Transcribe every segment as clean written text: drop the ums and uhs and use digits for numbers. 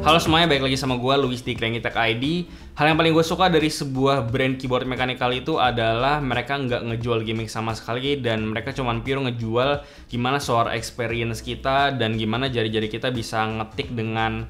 Halo semuanya, balik lagi sama gue, Luis di Cranky Tech ID. Hal yang paling gue suka dari sebuah brand keyboard mechanical itu adalah mereka nggak ngejual gimmick sama sekali, dan mereka cuman pure ngejual gimana suara experience kita dan gimana jari-jari kita bisa ngetik dengan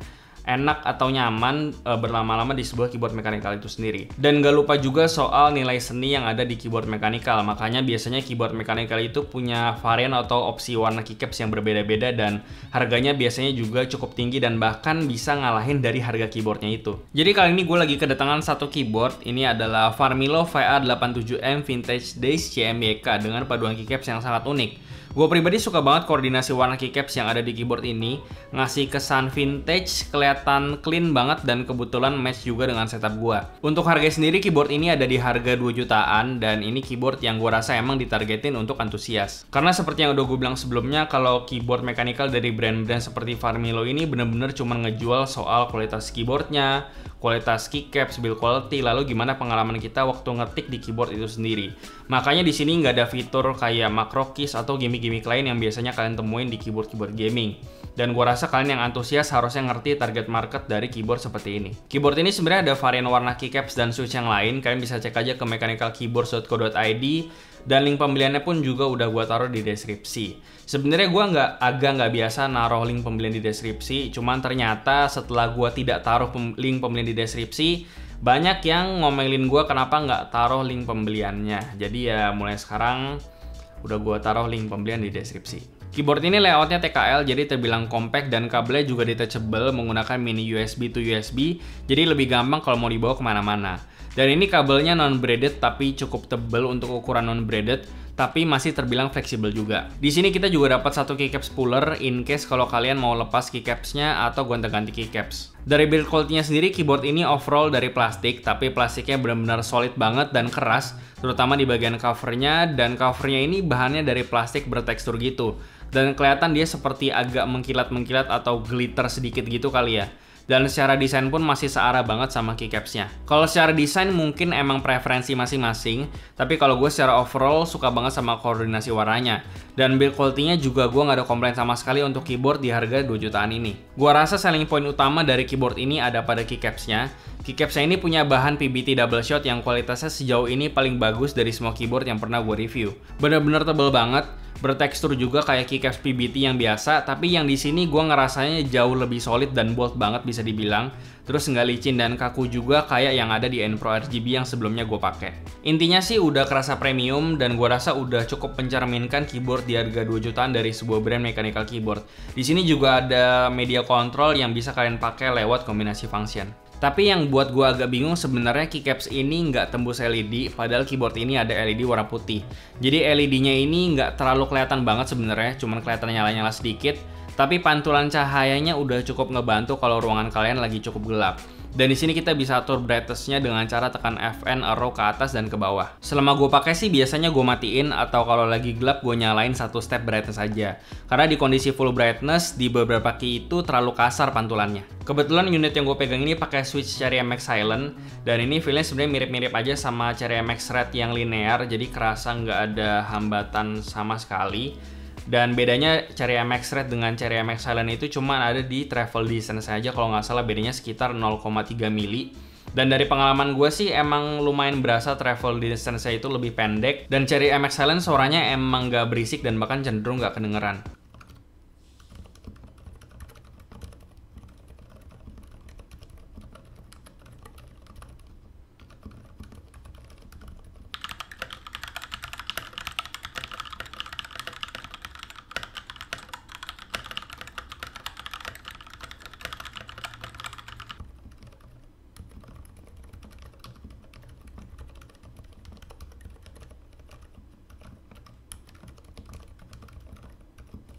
enak atau nyaman berlama-lama di sebuah keyboard mechanical itu sendiri. Dan gak lupa juga soal nilai seni yang ada di keyboard mechanical. Makanya biasanya keyboard mechanical itu punya varian atau opsi warna keycaps yang berbeda-beda, dan harganya biasanya juga cukup tinggi dan bahkan bisa ngalahin dari harga keyboardnya itu. Jadi kali ini gue lagi kedatangan satu keyboard. Ini adalah Farmilo VA87M Vintage Days CMYK dengan paduan keycaps yang sangat unik. Gue pribadi suka banget koordinasi warna keycaps yang ada di keyboard ini, ngasih kesan vintage, kelihatan clean banget, dan kebetulan match juga dengan setup gue. Untuk harga sendiri, keyboard ini ada di harga 2 jutaan, dan ini keyboard yang gue rasa emang ditargetin untuk antusias. Karena seperti yang udah gue bilang sebelumnya, kalau keyboard mechanical dari brand-brand seperti Farmilo ini bener-bener cuma ngejual soal kualitas keyboardnya, kualitas keycaps, build quality, lalu gimana pengalaman kita waktu ngetik di keyboard itu sendiri. Makanya di sini nggak ada fitur kayak macro keys atau gimmick-gimmick lain yang biasanya kalian temuin di keyboard-keyboard gaming. Dan gua rasa kalian yang antusias harusnya ngerti target market dari keyboard seperti ini. Keyboard ini sebenarnya ada varian warna keycaps dan switch yang lain. Kalian bisa cek aja ke mechanicalkeyboards.co.id, dan link pembeliannya pun juga udah gua taruh di deskripsi. Sebenarnya gua nggak biasa naruh link pembelian di deskripsi, cuman ternyata setelah gua tidak taruh link pembelian di deskripsi, banyak yang ngomelin gue kenapa nggak taruh link pembeliannya. Jadi ya mulai sekarang udah gue taruh link pembelian di deskripsi. Keyboard ini layoutnya TKL, jadi terbilang compact, dan kabelnya juga detachable menggunakan mini USB to USB, jadi lebih gampang kalau mau dibawa kemana-mana. Dan ini kabelnya non-braided tapi cukup tebal untuk ukuran non-braided, tapi masih terbilang fleksibel juga. Di sini kita juga dapat satu keycaps puller in case kalau kalian mau lepas keycapsnya atau gonta-ganti keycaps. Dari build quality-nya sendiri, keyboard ini overall dari plastik, tapi plastiknya benar-benar solid banget dan keras, terutama di bagian covernya, dan covernya ini bahannya dari plastik bertekstur gitu. Dan kelihatan dia seperti agak mengkilat-mengkilat atau glitter sedikit gitu kali ya. Dan secara desain pun masih searah banget sama keycapsnya. Kalau secara desain mungkin emang preferensi masing-masing, tapi kalau gue secara overall suka banget sama koordinasi warnanya. Dan build quality-nya juga gue nggak ada komplain sama sekali untuk keyboard di harga 2 jutaan ini. Gue rasa selling point utama dari keyboard ini ada pada keycapsnya. Keycapsnya ini punya bahan PBT double shot yang kualitasnya sejauh ini paling bagus dari semua keyboard yang pernah gue review. Bener-bener tebel banget, bertekstur juga kayak keycaps PBT yang biasa, tapi yang di sini gue ngerasanya jauh lebih solid dan bold banget bisa dibilang. Terus nggak licin dan kaku juga kayak yang ada di N Pro RGB yang sebelumnya gue pakai. Intinya sih udah kerasa premium, dan gue rasa udah cukup mencerminkan keyboard di harga 2 jutaan dari sebuah brand mechanical keyboard. Di sini juga ada media control yang bisa kalian pakai lewat kombinasi function. Tapi yang buat gue agak bingung sebenarnya keycaps ini nggak tembus LED, padahal keyboard ini ada LED warna putih. Jadi LED-nya ini nggak terlalu kelihatan banget sebenarnya, cuman kelihatan nyala-nyala sedikit. Tapi pantulan cahayanya udah cukup ngebantu kalau ruangan kalian lagi cukup gelap. Dan di sini kita bisa atur brightness-nya dengan cara tekan Fn arrow ke atas dan ke bawah. Selama gue pakai sih biasanya gue matiin, atau kalau lagi gelap gue nyalain satu step brightness aja. Karena di kondisi full brightness di beberapa key itu terlalu kasar pantulannya. Kebetulan unit yang gue pegang ini pakai switch Cherry MX Silent, dan ini feelnya sebenarnya mirip-mirip aja sama Cherry MX Red yang linear, jadi kerasa nggak ada hambatan sama sekali. Dan bedanya Cherry MX Red dengan Cherry MX Silent itu cuma ada di travel distance saja, kalau nggak salah bedanya sekitar 0,3 mili. Dan dari pengalaman gue sih emang lumayan berasa travel distance itu lebih pendek, dan Cherry MX Silent suaranya emang nggak berisik dan bahkan cenderung nggak kedengeran.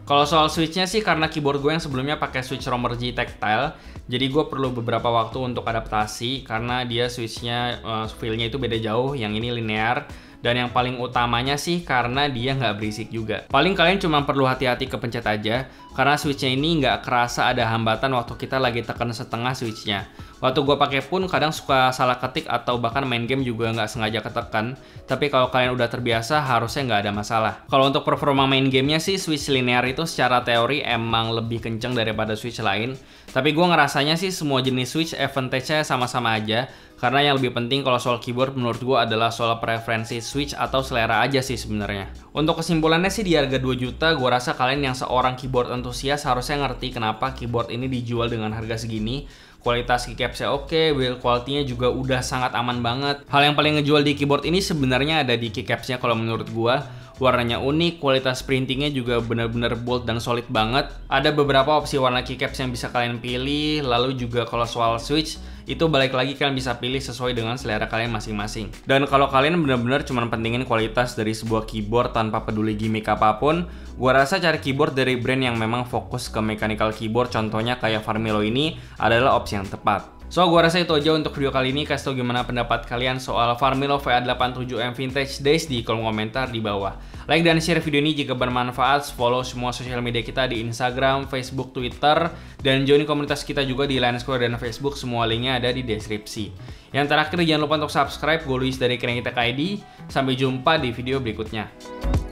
Kalau soal switchnya sih, karena keyboard gue yang sebelumnya pakai switch Romergy Tactile, jadi gue perlu beberapa waktu untuk adaptasi karena dia switchnya feel-nya itu beda jauh, yang ini linear. Dan yang paling utamanya sih karena dia nggak berisik juga. Paling kalian cuma perlu hati-hati kepencet aja, karena switchnya ini nggak kerasa ada hambatan waktu kita lagi tekan setengah switchnya. Waktu gue pakai pun kadang suka salah ketik atau bahkan main game juga nggak sengaja ketekan. Tapi kalau kalian udah terbiasa harusnya nggak ada masalah. Kalau untuk performa main gamenya sih Switch linear itu secara teori emang lebih kenceng daripada Switch lain. Tapi gue ngerasanya sih semua jenis Switch advantage-nya sama-sama aja. Karena yang lebih penting kalau soal keyboard menurut gue adalah soal preferensi Switch atau selera aja sih sebenarnya. Untuk kesimpulannya sih di harga 2 juta gue rasa kalian yang seorang keyboard entusias harusnya ngerti kenapa keyboard ini dijual dengan harga segini. Kualitas keycapsnya oke, build quality-nya juga udah sangat aman banget. Hal yang paling ngejual di keyboard ini sebenarnya ada di keycapsnya kalau menurut gua. Warnanya unik, kualitas printingnya juga bener-bener bold dan solid banget. Ada beberapa opsi warna keycaps yang bisa kalian pilih. Lalu juga kalau soal switch, itu balik lagi kalian bisa pilih sesuai dengan selera kalian masing-masing. Dan kalau kalian bener-bener cuma pentingin kualitas dari sebuah keyboard tanpa peduli gimmick apapun, gua rasa cari keyboard dari brand yang memang fokus ke mechanical keyboard, contohnya kayak Farmelo ini adalah opsi yang tepat. So, gua rasa itu aja untuk video kali ini. Kasih tau gimana pendapat kalian soal Farmelo VA87M Vintage Days di kolom komentar di bawah. Like dan share video ini jika bermanfaat. Follow semua sosial media kita di Instagram, Facebook, Twitter, dan join komunitas kita juga di Line Square dan Facebook. Semua linknya ada di deskripsi. Yang terakhir jangan lupa untuk subscribe. Gue Luis dari Krengitek ID. Sampai jumpa di video berikutnya.